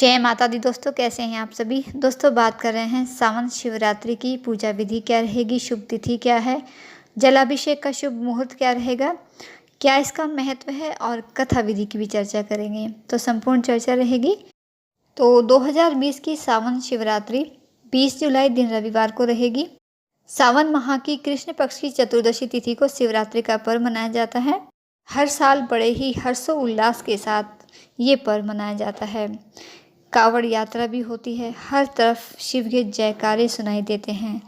जय माता दी दोस्तों, कैसे हैं आप सभी। दोस्तों बात कर रहे हैं सावन शिवरात्रि की पूजा विधि क्या रहेगी, शुभ तिथि क्या है, जलाभिषेक का शुभ मुहूर्त क्या रहेगा, क्या इसका महत्व है और कथा विधि की भी चर्चा करेंगे। तो संपूर्ण चर्चा रहेगी। तो 2020 की सावन शिवरात्रि 20 जुलाई दिन रविवार को रहेगी। सावन माह की कृष्ण पक्ष की चतुर्दशी तिथि को शिवरात्रि का पर्व मनाया जाता है। हर साल बड़े ही हर्षोल्लास के साथ ये पर्व मनाया जाता है। कावड़ यात्रा भी होती है, हर तरफ शिव के जयकारे सुनाई देते हैं।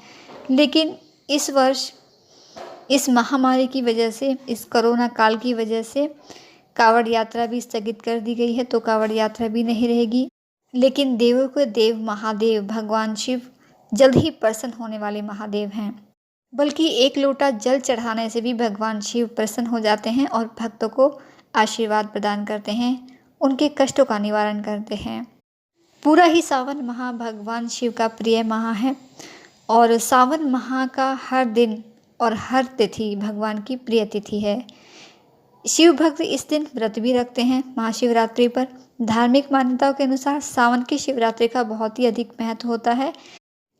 लेकिन इस वर्ष इस महामारी की वजह से, इस कोरोना काल की वजह से कावड़ यात्रा भी स्थगित कर दी गई है, तो कावड़ यात्रा भी नहीं रहेगी। लेकिन देवों के देव महादेव भगवान शिव जल्द ही प्रसन्न होने वाले महादेव हैं। बल्कि एक लोटा जल चढ़ाने से भी भगवान शिव प्रसन्न हो जाते हैं और भक्तों को आशीर्वाद प्रदान करते हैं, उनके कष्टों का निवारण करते हैं। पूरा ही सावन माह भगवान शिव का प्रिय माह है और सावन माह का हर दिन और हर तिथि भगवान की प्रिय तिथि है। शिव भक्त इस दिन व्रत भी रखते हैं महाशिवरात्रि पर। धार्मिक मान्यताओं के अनुसार सावन की शिवरात्रि का बहुत ही अधिक महत्व होता है,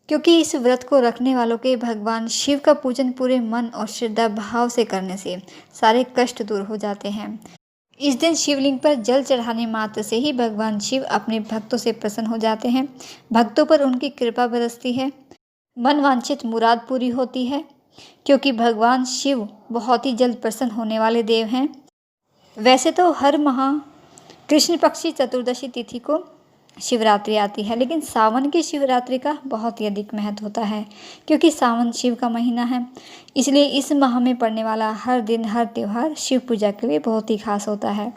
क्योंकि इस व्रत को रखने वालों के भगवान शिव का पूजन पूरे मन और श्रद्धा भाव से करने से सारे कष्ट दूर हो जाते हैं। इस दिन शिवलिंग पर जल चढ़ाने मात्र से ही भगवान शिव अपने भक्तों से प्रसन्न हो जाते हैं। भक्तों पर उनकी कृपा बरसती है, मन वांछित मुराद पूरी होती है, क्योंकि भगवान शिव बहुत ही जल्द प्रसन्न होने वाले देव हैं। वैसे तो हर माह कृष्ण पक्ष की चतुर्दशी तिथि को शिवरात्रि आती है, लेकिन सावन की शिवरात्रि का बहुत ही अधिक महत्व होता है, क्योंकि सावन शिव का महीना है। इसलिए इस माह में पड़ने वाला हर दिन, हर त्यौहार शिव पूजा के लिए बहुत ही खास होता है।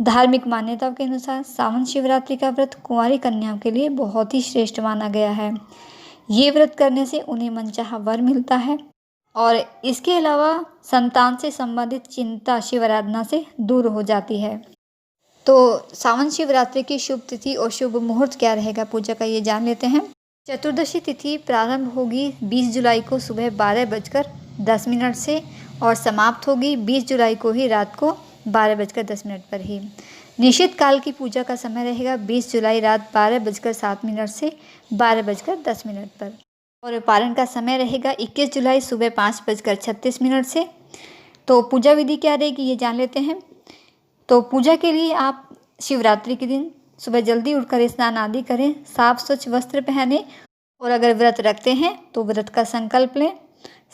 धार्मिक मान्यताओं के अनुसार सावन शिवरात्रि का व्रत कुंवारी कन्याओं के लिए बहुत ही श्रेष्ठ माना गया है। ये व्रत करने से उन्हें मनचाहा वर मिलता है और इसके अलावा संतान से संबंधित चिंता शिव आराधना से दूर हो जाती है। तो सावन शिवरात्रि की शुभ तिथि और शुभ मुहूर्त क्या रहेगा पूजा का, ये जान लेते हैं। चतुर्दशी तिथि प्रारंभ होगी 20 जुलाई को सुबह 12:10 से और समाप्त होगी 20 जुलाई को ही रात को 12:10 पर ही। निश्चित काल की पूजा का समय रहेगा 20 जुलाई रात 12:07 से 12:10 पर और पारण का समय रहेगा 21 जुलाई सुबह 5:36 से। तो पूजा विधि क्या रहेगी ये जान लेते हैं। तो पूजा के लिए आप शिवरात्रि के दिन सुबह जल्दी उठकर स्नान आदि करें, साफ स्वच्छ वस्त्र पहने और अगर व्रत रखते हैं तो व्रत का संकल्प लें।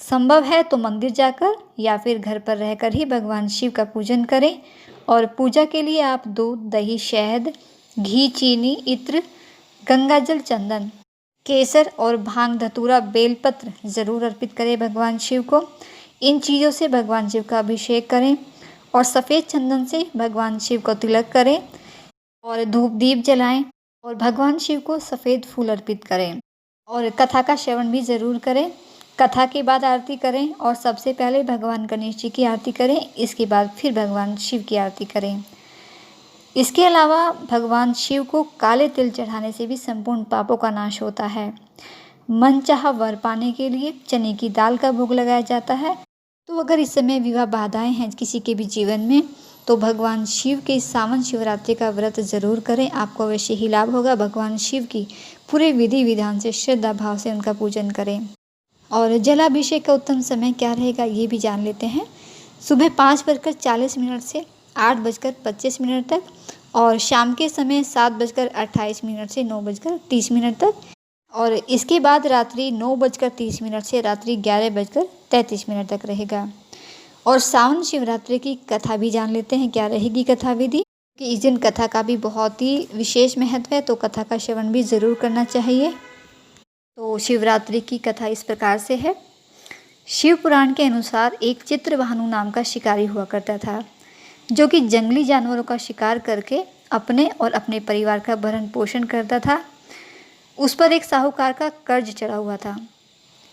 संभव है तो मंदिर जाकर या फिर घर पर रहकर ही भगवान शिव का पूजन करें। और पूजा के लिए आप दूध, दही, शहद, घी, चीनी, इत्र, गंगाजल, चंदन, केसर और भांग, धतूरा, बेलपत्र जरूर अर्पित करें भगवान शिव को। इन चीज़ों से भगवान शिव का अभिषेक करें और सफ़ेद चंदन से भगवान शिव को तिलक करें और धूप दीप जलाएं और भगवान शिव को सफ़ेद फूल अर्पित करें और कथा का श्रवण भी ज़रूर करें। कथा के बाद आरती करें और सबसे पहले भगवान गणेश जी की आरती करें, इसके बाद फिर भगवान शिव की आरती करें। इसके अलावा भगवान शिव को काले तिल चढ़ाने से भी संपूर्ण पापों का नाश होता है। मनचाहा वर पाने के लिए चने की दाल का भोग लगाया जाता है। तो अगर इस समय विवाह बाधाएं हैं किसी के भी जीवन में, तो भगवान शिव के सावन शिवरात्रि का व्रत जरूर करें, आपको अवश्य ही लाभ होगा। भगवान शिव की पूरे विधि विधान से श्रद्धा भाव से उनका पूजन करें। और जलाभिषेक का उत्तम समय क्या रहेगा ये भी जान लेते हैं। सुबह 5:40 से 8:25 तक और शाम के समय 7:28 से 9:30 तक और इसके बाद रात्रि 9:30 से रात्रि 11:33 तक रहेगा। और सावन शिवरात्रि की कथा भी जान लेते हैं क्या रहेगी कथा विधि, कि इस दिन कथा का भी बहुत ही विशेष महत्व है, तो कथा का श्रवण भी ज़रूर करना चाहिए। तो शिवरात्रि की कथा इस प्रकार से है। शिव पुराण के अनुसार एक चित्रभानु नाम का शिकारी हुआ करता था, जो कि जंगली जानवरों का शिकार करके अपने और अपने परिवार का भरण पोषण करता था। उस पर एक साहूकार का कर्ज चढ़ा हुआ था,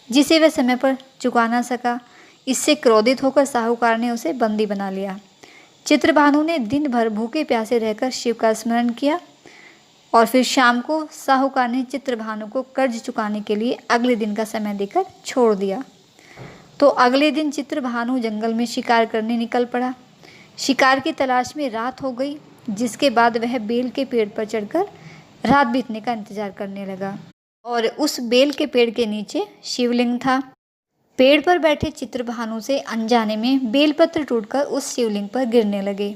जिसे वह समय पर चुका ना सका। इससे क्रोधित होकर साहूकार ने उसे बंदी बना लिया। चित्रभानु ने दिन भर भूखे प्यासे रहकर शिव का स्मरण किया और फिर शाम को साहूकार ने चित्रभानु को कर्ज चुकाने के लिए अगले दिन का समय देकर छोड़ दिया। तो अगले दिन चित्रभानु जंगल में शिकार करने निकल पड़ा। शिकार की तलाश में रात हो गई, जिसके बाद वह बेल के पेड़ पर चढ़कर रात बीतने का इंतजार करने लगा और उस बेल के पेड़ के नीचे शिवलिंग था। पेड़ पर बैठे चित्रभानु से अनजाने में बेलपत्र टूटकर उस शिवलिंग पर गिरने लगे।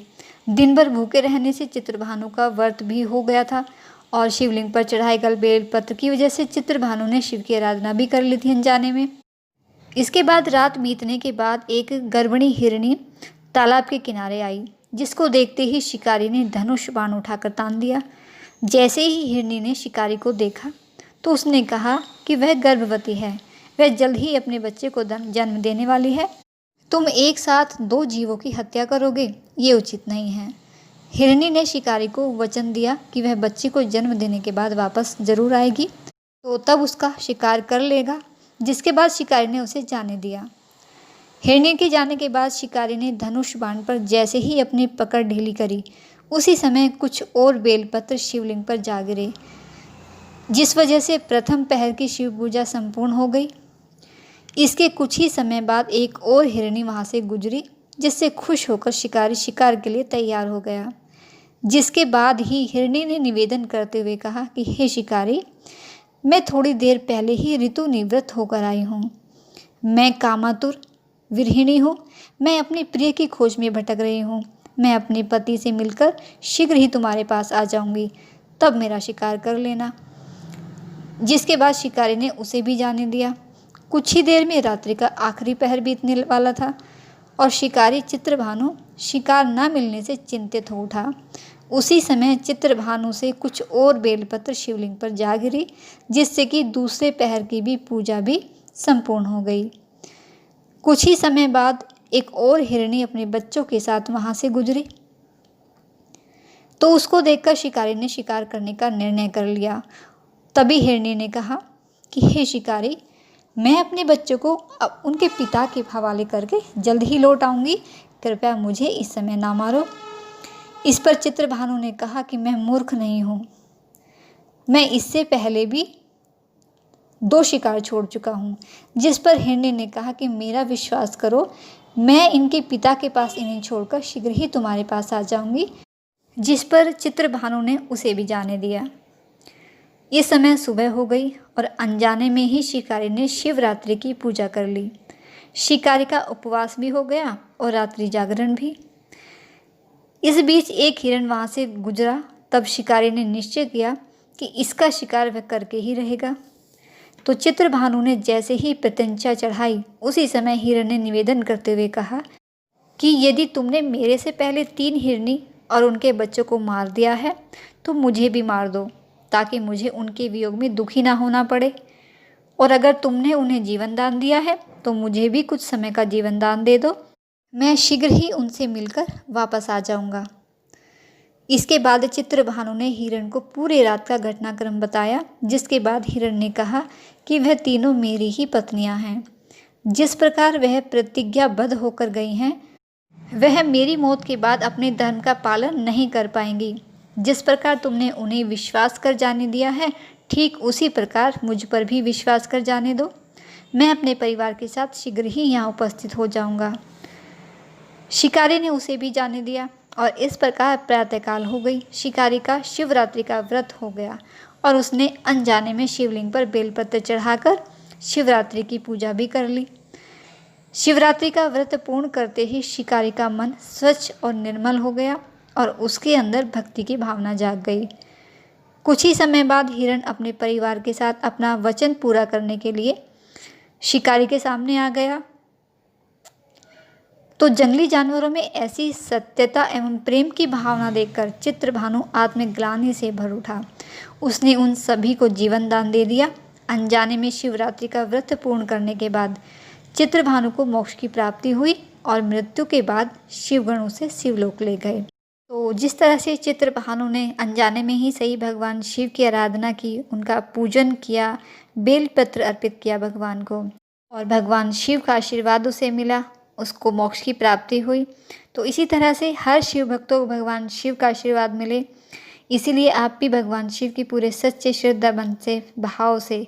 दिन भर भूखे रहने से चित्रभानु का व्रत भी हो गया था और शिवलिंग पर चढ़ाए गए बेलपत्र की वजह से चित्रभानु ने शिव की आराधना भी कर ली थी अनजाने में। इसके बाद रात बीतने के बाद एक गर्भिणी हिरणी तालाब के किनारे आई, जिसको देखते ही शिकारी ने धनुष बाण उठाकर तान दिया। जैसे ही हिरणी ने शिकारी को देखा तो उसने कहा कि वह गर्भवती है, वह जल्द ही अपने बच्चे को जन्म देने वाली है। तुम एक साथ 2 जीवों की हत्या करोगे, ये उचित नहीं है। हिरणी ने शिकारी को वचन दिया कि वह बच्चे को जन्म देने के बाद वापस जरूर आएगी, तो तब उसका शिकार कर लेगा। जिसके बाद शिकारी ने उसे जाने दिया। हिरणी के जाने के बाद शिकारी ने धनुष बाण पर जैसे ही अपनी पकड़ ढीली करी, उसी समय कुछ और बेलपत्र शिवलिंग पर जा गिरे, जिस वजह से प्रथम पहर की शिव पूजा संपूर्ण हो गई। इसके कुछ ही समय बाद एक और हिरणी वहां से गुजरी, जिससे खुश होकर शिकारी शिकार के लिए तैयार हो गया। जिसके बाद ही हिरणी ने निवेदन करते हुए कहा कि हे शिकारी, मैं थोड़ी देर पहले ही ऋतु निवृत्त होकर आई हूँ। मैं कामातुर विरहिणी हूँ। मैं अपने प्रिय की खोज में भटक रही हूँ। मैं अपने पति से मिलकर शीघ्र ही तुम्हारे पास आ जाऊंगी, तब मेरा शिकार कर लेना। जिसके बाद शिकारी ने उसे भी जाने दिया। कुछ ही देर में रात्रि का आखिरी पहर बीतने वाला था और शिकारी चित्रभानु शिकार न मिलने से चिंतित हो उठा। उसी समय चित्रभानु से कुछ और बेलपत्र शिवलिंग पर जा गिरी, जिससे कि दूसरे पहर की भी पूजा भी संपूर्ण हो गई। कुछ ही समय बाद एक और हिरणी अपने बच्चों के साथ वहां से गुजरी, तो उसको देखकर शिकारी ने शिकार करने का निर्णय कर लिया। तभी हिरणी ने कहा कि हे शिकारी, मैं अपने बच्चों को अब उनके पिता के हवाले करके जल्द ही लौट आऊंगी, कृपया मुझे इस समय ना मारो। इस पर चित्रभानु ने कहा कि मैं मूर्ख नहीं हूँ, मैं इससे पहले भी 2 शिकार छोड़ चुका हूँ। जिस पर हिरणी ने कहा कि मेरा विश्वास करो, मैं इनके पिता के पास इन्हें छोड़कर शीघ्र ही तुम्हारे पास आ जाऊंगी। जिस पर चित्रभानु ने उसे भी जाने दिया। ये समय सुबह हो गई और अनजाने में ही शिकारी ने शिवरात्रि की पूजा कर ली। शिकारी का उपवास भी हो गया और रात्रि जागरण भी। इस बीच एक हिरण वहां से गुजरा। तब शिकारी ने निश्चय किया कि इसका शिकार वह करके ही रहेगा। तो चित्रभानु ने जैसे ही प्रत्यंचा चढ़ाई, उसी समय हिरण ने निवेदन करते हुए कहा कि यदि तुमने मेरे से पहले 3 हिरनी और उनके बच्चों को मार दिया है, तो मुझे भी मार दो, ताकि मुझे उनके वियोग में दुखी ना होना पड़े। और अगर तुमने उन्हें जीवन दान दिया है, तो मुझे भी कुछ समय का जीवन दान दे दो, मैं शीघ्र ही उनसे मिलकर वापस आ जाऊंगा। इसके बाद चित्रभानु ने हिरण को पूरी रात का घटनाक्रम बताया। जिसके बाद हिरण ने कहा कि वह तीनों मेरी ही पत्नियां हैं। जिस प्रकार वह प्रतिज्ञाबद्ध होकर गई हैं, वह मेरी मौत के बाद अपने धर्म का पालन नहीं कर पाएंगी। जिस प्रकार तुमने उन्हें विश्वास कर जाने दिया है, ठीक उसी प्रकार मुझ पर भी विश्वास कर जाने दो। मैं अपने परिवार के साथ शीघ्र ही यहाँ उपस्थित हो जाऊंगा। शिकारी ने उसे भी जाने दिया और इस प्रकार प्रातःकाल हो गई। शिकारी का शिवरात्रि का व्रत हो गया और उसने अनजाने में शिवलिंग पर बेलपत्र चढ़ाकर शिवरात्रि की पूजा भी कर ली। शिवरात्रि का व्रत पूर्ण करते ही शिकारी का मन स्वच्छ और निर्मल हो गया और उसके अंदर भक्ति की भावना जाग गई। कुछ ही समय बाद हिरण अपने परिवार के साथ अपना वचन पूरा करने के लिए शिकारी के सामने आ गया। तो जंगली जानवरों में ऐसी सत्यता एवं प्रेम की भावना देखकर चित्रभानु आत्मग्लानि से भर उठा। उसने उन सभी को जीवन दान दे दिया। अनजाने में शिवरात्रि का व्रत पूर्ण करने के बाद चित्रभानु को मोक्ष की प्राप्ति हुई और मृत्यु के बाद शिवगण उसे शिवलोक ले गए। तो जिस तरह से चित्रभानु ने अनजाने में ही सही भगवान शिव की आराधना की, उनका पूजन किया, बेलपत्र अर्पित किया भगवान को, और भगवान शिव का आशीर्वाद उसे मिला, उसको मोक्ष की प्राप्ति हुई। तो इसी तरह से हर शिव भक्तों को भगवान शिव का आशीर्वाद मिले। इसीलिए आप भी भगवान शिव की पूरे सच्चे श्रद्धा मन से, भाव से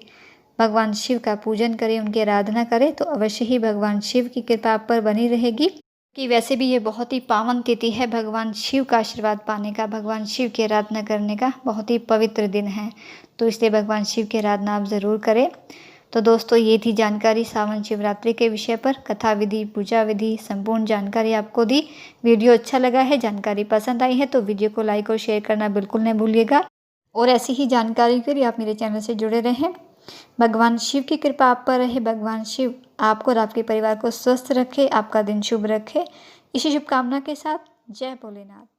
भगवान शिव का पूजन करें, उनकी आराधना करें, तो अवश्य ही भगवान शिव की कृपा आप पर बनी रहेगी। कि वैसे भी ये बहुत ही पावन तिथि है भगवान शिव का आशीर्वाद पाने का, भगवान शिव की आराधना करने का बहुत ही पवित्र दिन है। तो इसलिए भगवान शिव की आराधना आप ज़रूर करें। तो दोस्तों ये थी जानकारी सावन शिवरात्रि के विषय पर, कथा विधि, पूजा विधि, संपूर्ण जानकारी आपको दी। वीडियो अच्छा लगा है, जानकारी पसंद आई है तो वीडियो को लाइक और शेयर करना बिल्कुल नहीं भूलिएगा। और ऐसी ही जानकारी के लिए आप मेरे चैनल से जुड़े रहें। भगवान शिव की कृपा आप पर रहे, भगवान शिव आपको और आपके परिवार को स्वस्थ रखे, आपका दिन शुभ रखे। इसी शुभकामना के साथ जय भोलेनाथ।